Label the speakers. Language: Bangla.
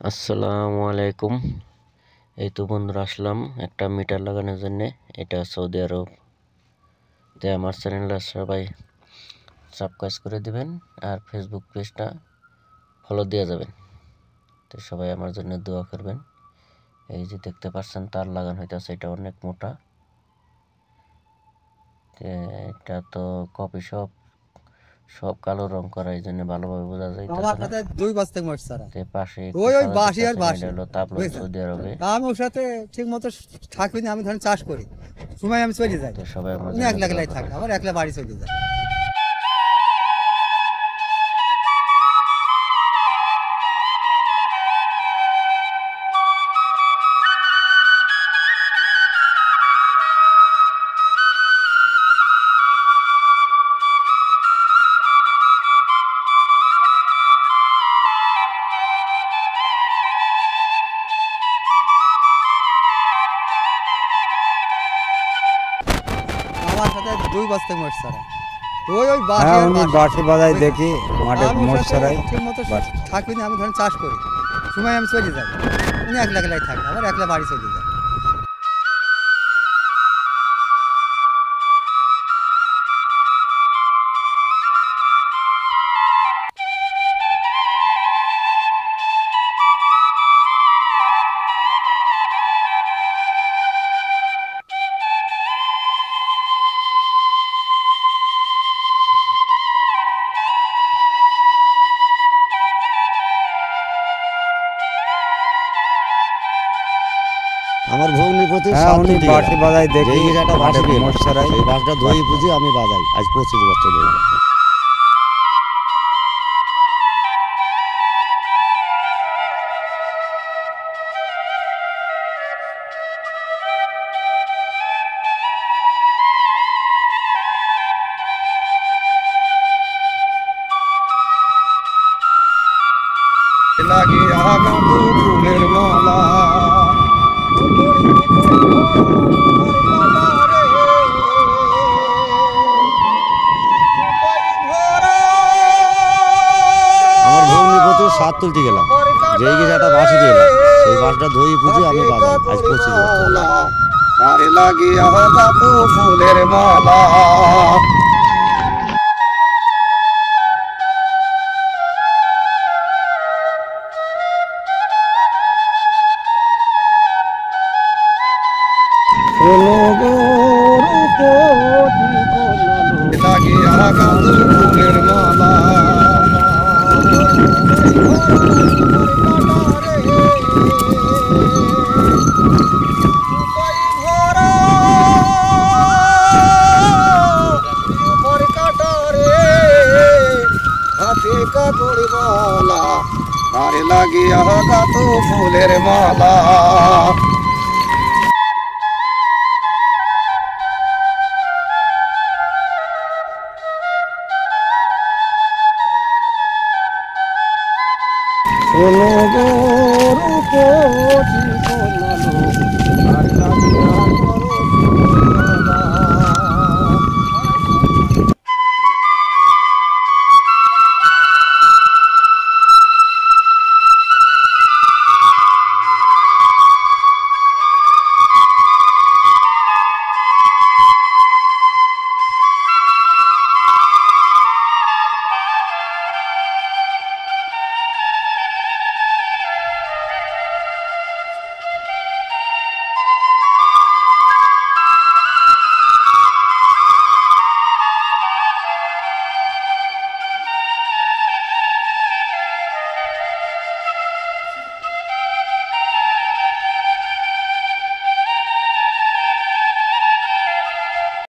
Speaker 1: আসসালামু আলাইকুম। এই তো বন্ধুরা আসলাম একটা মিটার লাগানোর জন্য। এটা সৌদি আরব। আমার চ্যানেলটা সবাই সাবস্ক্রাইব করে দিবেন আর ফেসবুক পেজটা ফলো দিয়ে যাবেন। তো সবাই আমার জন্য দোয়া করবেন। এই যে দেখতে পাচ্ছেন তার লাগানো হইতেছে, এটা অনেক মোটা। এটা তো কপি সব কালো রং করা, এই জন্য ভালোভাবে বোঝা যাইতেছে না।
Speaker 2: দুই বস্তা মোট সারা
Speaker 1: পাশে
Speaker 2: ওই ওই বাঁশি আর বাঁশি
Speaker 1: হলো তাপলো সৌদি আরবে।
Speaker 2: আমি ওর সাথে ঠিক মতো থাকি না। আমি ধরেন চাষ করি, সময় আমি চলে যাই।
Speaker 1: তো সবাই আমার
Speaker 2: উনি একলা একলাই থাকে, আবার একলা বাড়ি চলে যায়। আমার সাথে দুই বস্তা মোট সারা ওই ওই
Speaker 3: বাঁশি বাজাই দেখি মাঠে মোট সারাই
Speaker 2: ঠিক মতো থাকি না। আমি ধরেন চাষ করি, সময় আমি চলে যাই। উনি একলা একলাই থাকে, আবার একলা বাড়ি চলে যায়।
Speaker 4: আমার ভগ্নিপতি
Speaker 3: বাঁশি বাজাই দেখি
Speaker 4: একটা বাঁশি
Speaker 3: মাঠে মোট সারাই।
Speaker 4: এই বাঁশটা দই পুজো আমি বাজাই আজ 25 বছর ধরে।
Speaker 3: লাগিয়া গাঁদু ফুলের মালা
Speaker 4: আমার ভগ্নিপতি সাত তুলতে গেলাম, যেই গেছে একটা বাঁশি দিলাম, সেই বাঁশটা দই পুজো আমি বাজাই আজ 25 বছর।
Speaker 3: তারে লাগিয়া গাঁদু ফুলের মালা লাগিয়া গাঁদু ফুলের মালা তারে লাগিয়া গাঁদু ফুলের মালা। শোনো গো রূপটি কোলালো, তারে লাগিয়া করো